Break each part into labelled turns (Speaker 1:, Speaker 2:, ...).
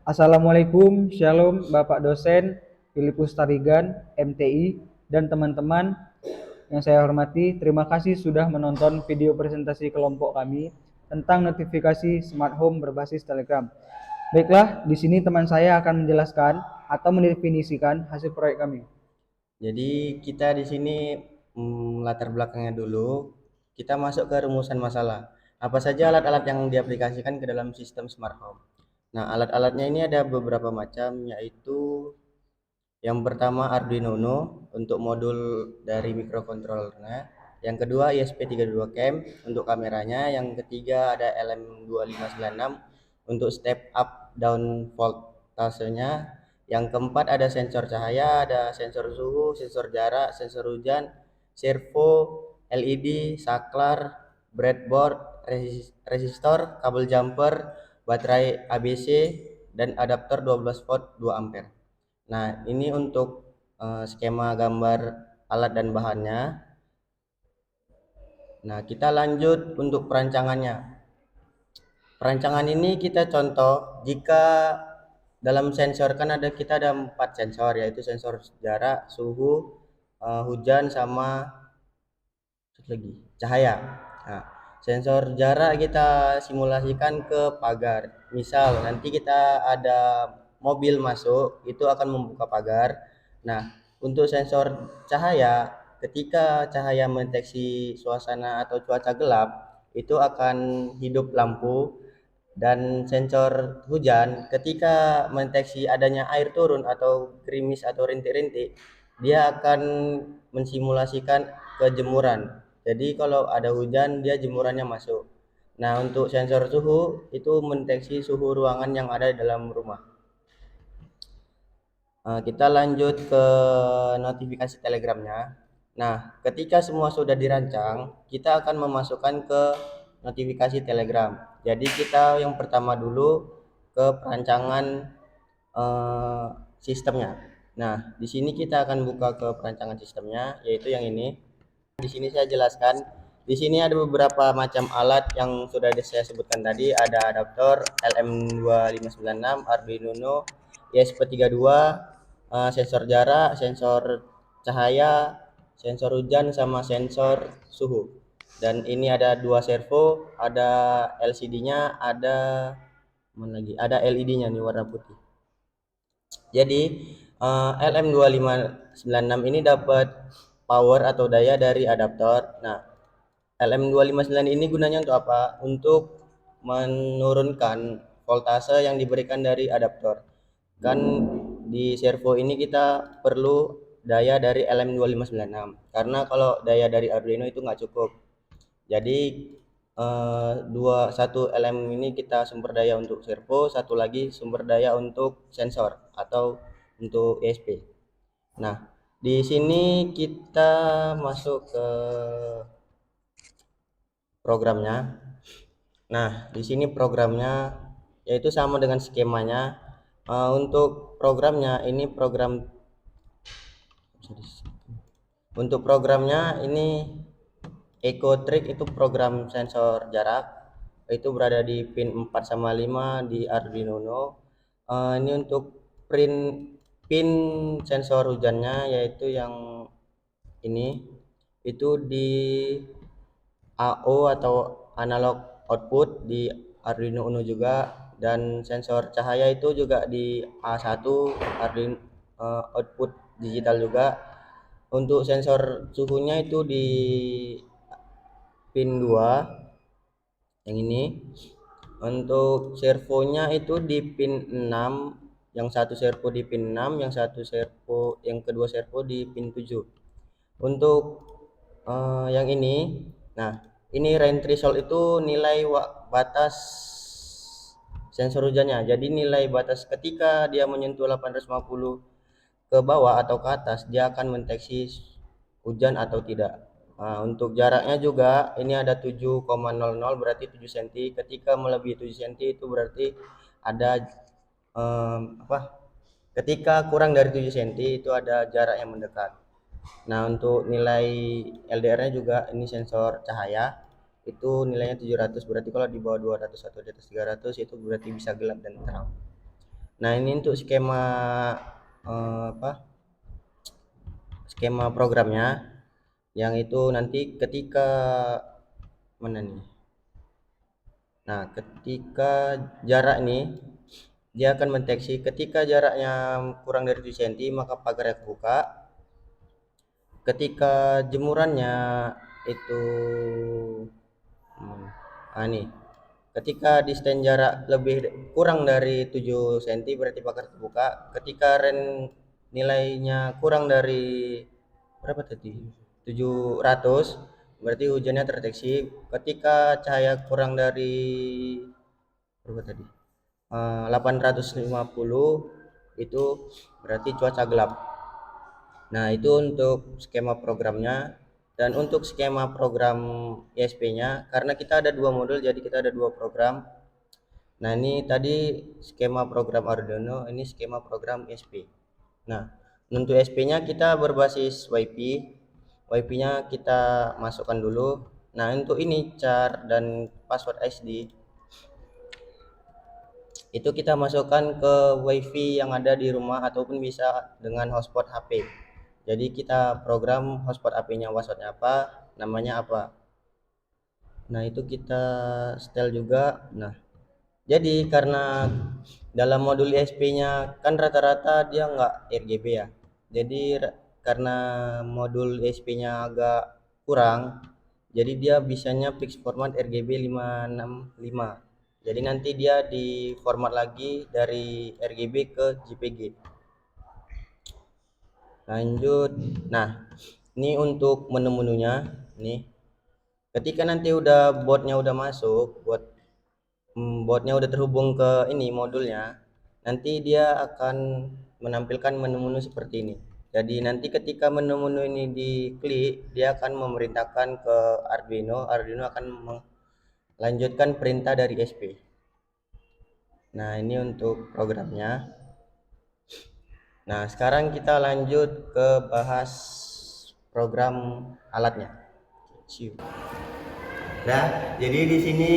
Speaker 1: Assalamualaikum, Shalom Bapak dosen Filipus Tarigan, MTI, dan teman-teman yang saya hormati. Terima kasih sudah menonton video presentasi kelompok kami tentang notifikasi smart home berbasis Telegram. Baiklah, di sini teman saya akan menjelaskan atau mendefinisikan hasil proyek kami.
Speaker 2: Jadi kita di sini latar belakangnya dulu, kita masuk ke rumusan masalah. Apa saja alat-alat yang diaplikasikan ke dalam sistem smart home. Nah, alat-alatnya ini ada beberapa macam, yaitu yang pertama Arduino Uno untuk modul dari microcontrollernya. Yang kedua ESP32 cam untuk kameranya. Yang ketiga ada LM2596 untuk step up down voltasenya. Yang keempat ada sensor cahaya, ada sensor suhu, sensor jarak, sensor hujan, servo, LED, saklar, breadboard, resistor, kabel jumper, baterai ABC, dan adaptor 12 volt 2 ampere. Nah, ini untuk skema gambar alat dan bahannya. Nah, kita lanjut untuk perancangannya. Perancangan ini kita contoh jika dalam sensor kan kita ada 4 sensor, yaitu sensor jarak, suhu, hujan, sama lagi cahaya. Nah, sensor jarak kita simulasikan ke pagar. Misal nanti kita ada mobil masuk, itu akan membuka pagar. Nah, untuk sensor cahaya, ketika cahaya mendeteksi suasana atau cuaca gelap, itu akan hidup lampu. Dan sensor hujan ketika mendeteksi adanya air turun atau gerimis atau rintik-rintik, dia akan mensimulasikan kejemuran. Jadi kalau ada hujan, dia jemurannya masuk. Nah, untuk sensor suhu itu mendeteksi suhu ruangan yang ada di dalam rumah. Kita lanjut ke notifikasi telegramnya. Nah, ketika semua sudah dirancang, kita akan memasukkan ke notifikasi telegram. Jadi kita yang pertama dulu ke perancangan eh, sistemnya. Nah, di sini kita akan buka ke perancangan sistemnya, yaitu yang ini. Di sini saya jelaskan. Di sini ada beberapa macam alat yang sudah saya sebutkan tadi. Ada adaptor LM2596, Arduino Uno, ESP32, sensor jarak, sensor cahaya, sensor hujan, sama sensor suhu. Dan ini ada 2 servo, ada LCD-nya, ada mana lagi? Ada LED-nya nih warna putih. Jadi LM2596 ini dapat power atau daya dari adaptor. Nah, LM259 ini gunanya untuk apa? Untuk menurunkan voltase yang diberikan dari adaptor. Kan di servo ini kita perlu daya dari LM2596, karena kalau daya dari Arduino itu nggak cukup. Jadi satu LM ini kita sumber daya untuk servo, satu lagi sumber daya untuk sensor atau untuk ESP. Nah, di sini kita masuk ke programnya. Nah, di sini programnya yaitu sama dengan skemanya. Untuk programnya ini untuk programnya ini EcoTrick, itu program sensor jarak, itu berada di pin 4 sama 5 di Arduino Uno. Ini untuk print pin sensor hujannya, yaitu yang ini itu di AO atau analog output di Arduino Uno juga. Dan sensor cahaya itu juga di A1 Arduino, output digital juga. Untuk sensor suhunya itu di pin 2 yang ini. Untuk servonya itu di pin 6, yang satu servo di pin 6, yang kedua servo di pin 7. Untuk yang ini, nah ini rain threshold itu nilai batas sensor hujannya. Jadi nilai batas ketika dia menyentuh 850 ke bawah atau ke atas, dia akan mendeteksi hujan atau tidak. Nah, untuk jaraknya juga ini ada 7,00, berarti 7 cm. Ketika melebihi 7 cm itu berarti ada apa? Ketika kurang dari 7 cm itu ada jarak yang mendekat. Nah, untuk nilai LDR-nya juga ini sensor cahaya. Itu nilainya 700, berarti kalau di bawah 200 atau di atas 300 itu berarti bisa gelap dan terang. Nah, ini untuk skema skema programnya, yang itu nanti ketika mana nih? Nah, ketika jarak nih, dia akan mendeteksi ketika jaraknya kurang dari 7 cm maka pagarnya kebuka. Ketika jemurannya itu nih, ketika distance jarak kurang dari 7 cm berarti pagar terbuka. Ketika nilainya kurang dari berapa tadi? 700 berarti hujannya terdeteksi. Ketika cahaya kurang dari berapa tadi? 850 itu berarti cuaca gelap. Nah, itu untuk skema programnya. Dan untuk skema program ISP-nya, karena kita ada 2 modul, jadi kita ada 2 program. Nah, ini tadi skema program Arduino, ini skema program ISP. Nah, untuk ISP-nya kita berbasis WiFi. WiFi-nya kita masukkan dulu. Nah, untuk ini char dan password SD itu kita masukkan ke WiFi yang ada di rumah ataupun bisa dengan hotspot HP. Jadi kita program hotspot HP-nya, passwordnya apa, namanya apa. Nah, itu kita setel juga. Nah, jadi karena dalam modul ISP-nya kan rata-rata dia nggak RGB ya. Jadi karena modul ISP-nya agak kurang, jadi dia bisanya fix format RGB 565. Jadi nanti dia di format lagi dari RGB ke JPG. Lanjut. Nah, ini untuk menu-menunya nih. Ketika nanti botnya udah masuk, botnya udah terhubung ke ini modulnya, nanti dia akan menampilkan menu-menu seperti ini. Jadi nanti ketika menu-menu ini diklik, dia akan memerintahkan ke Arduino. Arduino akan melanjutkan perintah dari SP. Nah, ini untuk programnya. Nah, sekarang kita lanjut ke bahas program alatnya. Nah, jadi di sini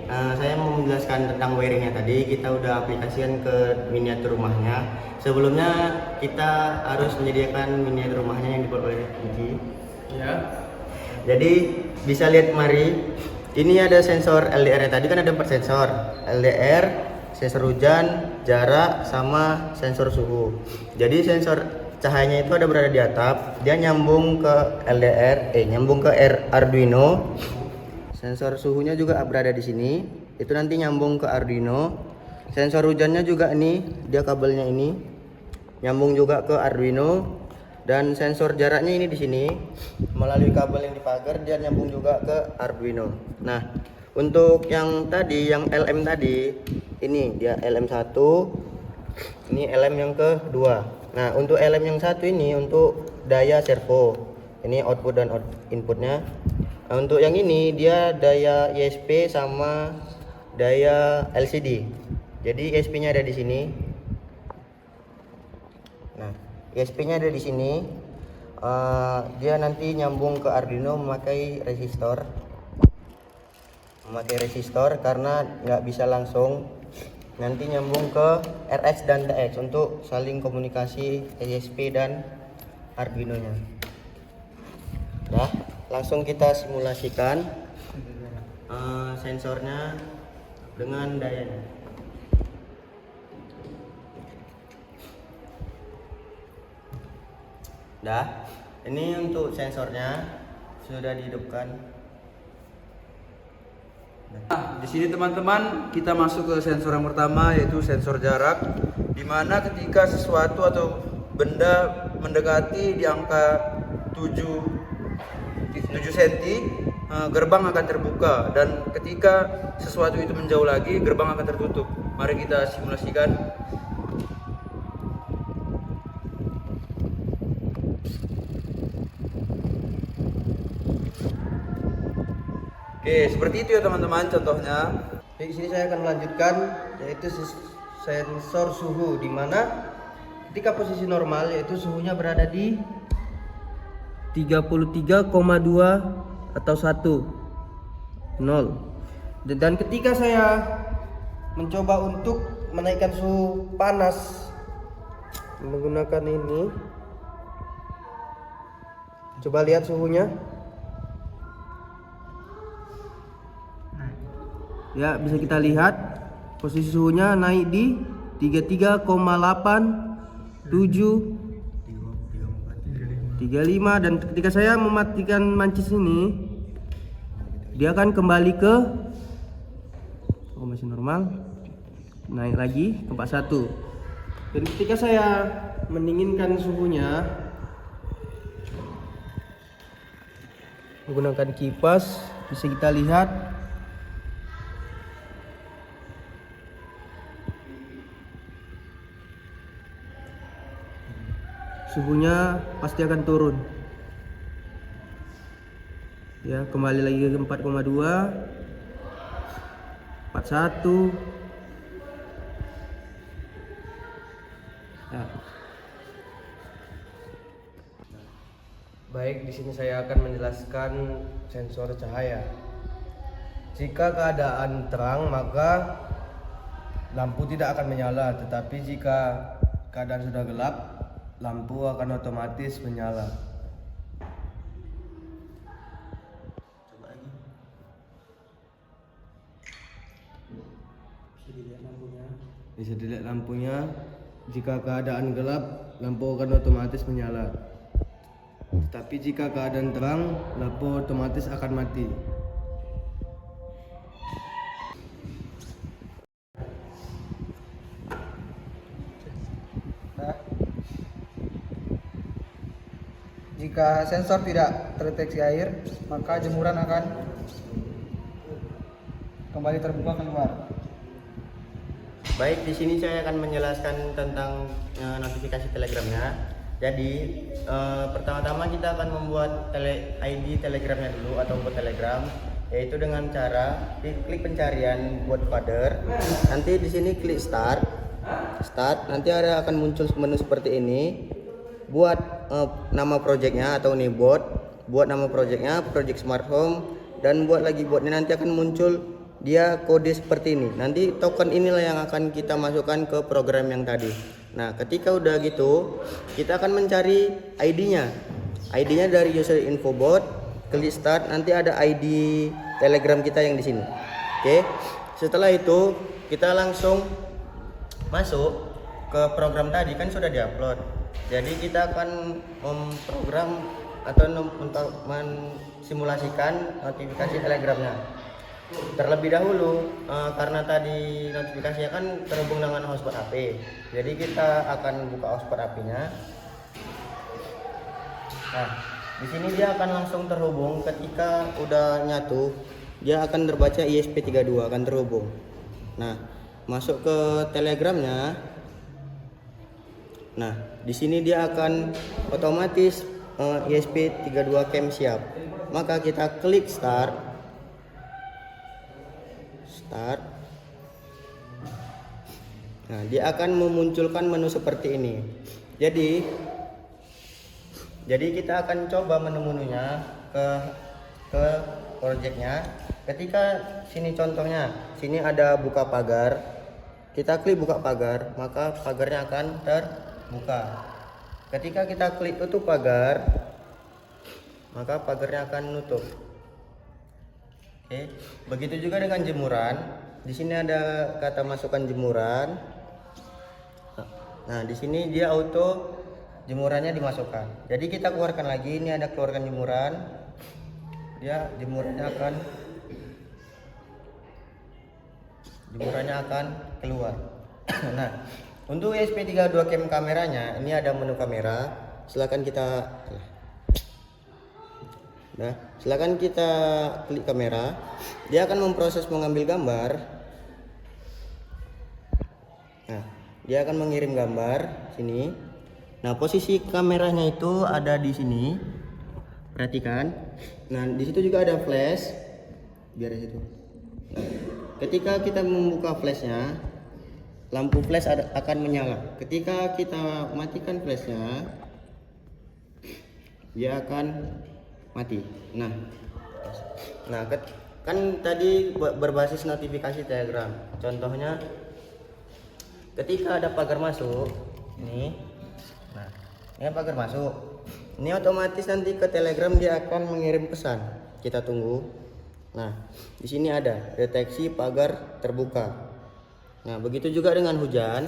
Speaker 2: saya mau menjelaskan tentang wiringnya tadi. Kita udah aplikasikan ke miniatur rumahnya. Sebelumnya kita harus menyediakan miniatur rumahnya yang dibuat oleh Kunci.
Speaker 3: Ya.
Speaker 2: Jadi bisa lihat kemari. Ini ada sensor LDR -nya. Tadi kan ada 4 sensor. LDR, sensor hujan, jarak, sama sensor suhu. Jadi sensor cahayanya itu ada berada di atap. Dia nyambung ke nyambung ke Arduino. Sensor suhunya juga berada di sini. Itu nanti nyambung ke Arduino. Sensor hujannya juga ini, dia kabelnya ini nyambung juga ke Arduino. Dan sensor jaraknya ini di sini, melalui kabel yang di pagar dia nyambung juga ke Arduino. Nah, untuk yang tadi, yang LM tadi, ini dia LM1, ini LM yang kedua. Nah, untuk LM yang satu ini untuk daya servo, ini output dan inputnya. Nah, untuk yang ini dia daya ISP sama daya LCD. Jadi ISP-nya ada di sini. Nah, ISP-nya ada di sini. Dia nanti nyambung ke Arduino memakai resistor karena nggak bisa langsung. Nanti nyambung ke RX dan TX untuk saling komunikasi ISP dan Arduino-nya. Nah, langsung kita simulasikan sensornya dengan dayanya. Dah, ini untuk sensornya sudah dihidupkan.
Speaker 3: Nah, di sini teman-teman kita masuk ke sensor yang pertama, yaitu sensor jarak, di mana ketika sesuatu atau benda mendekati di angka 7 cm, gerbang akan terbuka, dan ketika sesuatu itu menjauh lagi, gerbang akan tertutup. Mari kita simulasikan. Oke, seperti itu ya teman-teman contohnya.
Speaker 4: Di sini saya akan melanjutkan, yaitu sensor suhu, di mana ketika posisi normal yaitu suhunya berada di 33,2 atau 1 0. Dan ketika saya mencoba untuk menaikkan suhu panas menggunakan ini. Coba lihat suhunya. Ya, bisa kita lihat posisi suhunya naik di 33,8, 7, 35, dan ketika saya mematikan mancis ini dia akan kembali ke masih normal, naik lagi ke 41. Dan ketika saya mendinginkan suhunya menggunakan kipas, bisa kita lihat suhunya pasti akan turun. Ya, kembali lagi ke 4,2, 41. Ya. Baik, di sini saya akan menjelaskan sensor cahaya. Jika keadaan terang, maka lampu tidak akan menyala, tetapi jika keadaan sudah gelap, lampu akan otomatis menyala. Bisa dilihat lampunya. Jika keadaan gelap, lampu akan otomatis menyala. Tetapi jika keadaan terang, lampu otomatis akan mati.
Speaker 1: Nah, jika sensor tidak terdeteksi air, maka jemuran akan kembali terbuka keluar.
Speaker 2: Baik, di sini saya akan menjelaskan tentang notifikasi telegramnya. Jadi pertama-tama kita akan membuat ID telegramnya dulu atau bot telegram, yaitu dengan cara klik pencarian bot father. Nanti di sini klik start, nanti akan muncul menu seperti ini. Buat nama projectnya atau nih buat nama projectnya, project smart home, dan buat lagi botnya nanti akan muncul dia kode seperti ini. Nanti token inilah yang akan kita masukkan ke program yang tadi. Nah, ketika udah gitu, kita akan mencari ID-nya. ID-nya dari user info bot, klik start, nanti ada ID Telegram kita yang di sini. Oke. Setelah itu, kita langsung masuk ke program tadi, kan sudah diupload. Jadi kita akan memprogram atau mensimulasikan notifikasi Telegramnya. Terlebih dahulu karena tadi notifikasinya kan terhubung dengan hotspot HP, jadi kita akan buka hotspot HP-nya. Nah, di sini dia akan langsung terhubung. Ketika udah nyatu, dia akan terbaca ISP32 akan terhubung. Nah, masuk ke Telegramnya. Nah, di sini dia akan otomatis ISP32 cam siap. Maka kita klik start. Nah, dia akan memunculkan menu seperti ini. Jadi kita akan coba menu-menunya ke projectnya. Ketika sini contohnya, sini ada buka pagar. Kita klik buka pagar, maka pagarnya akan terbuka. Ketika kita klik tutup pagar, maka pagarnya akan nutup. Oke, begitu juga dengan jemuran. Di sini ada kata masukkan jemuran. Nah, di sini dia auto jemurannya dimasukkan. Jadi kita keluarkan lagi. Ini ada keluarkan jemuran. Dia jemurannya akan keluar. Nah, untuk ESP32 cam kameranya, ini ada menu kamera. Silakan kita klik kamera. Dia akan memproses mengambil gambar. Nah, dia akan mengirim gambar sini. Nah, posisi kameranya itu ada di sini. Perhatikan. Nah, di situ juga ada flash. Biar di situ. Nah, ketika kita membuka flashnya, lampu flash akan menyala. Ketika kita matikan flashnya, dia akan mati. Nah, kan tadi berbasis notifikasi Telegram. Contohnya ketika ada pagar masuk ini, nah ini kan pagar masuk, ini otomatis nanti ke Telegram dia akan mengirim pesan, kita tunggu. Nah di sini ada deteksi pagar terbuka. Nah begitu juga dengan hujan.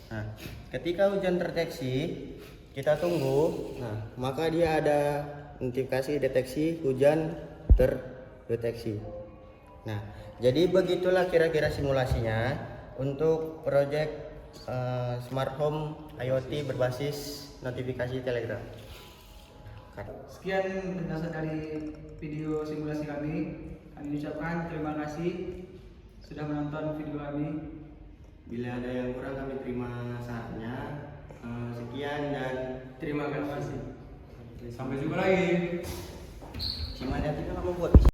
Speaker 2: Nah, ketika hujan terdeteksi, kita tunggu. Nah, maka dia ada notifikasi deteksi hujan terdeteksi. Nah, jadi begitulah kira-kira simulasinya untuk proyek Smart Home IoT berbasis notifikasi Telegram.
Speaker 1: Sekian penjelasan dari video simulasi kami. Kami ucapkan terima kasih sudah menonton video kami.
Speaker 2: Bila ada yang kurang kami terima sarannya. Sekian dan
Speaker 1: Terima kasih.
Speaker 3: Sampai jumpa lagi.
Speaker 2: Gimana kita kamu buat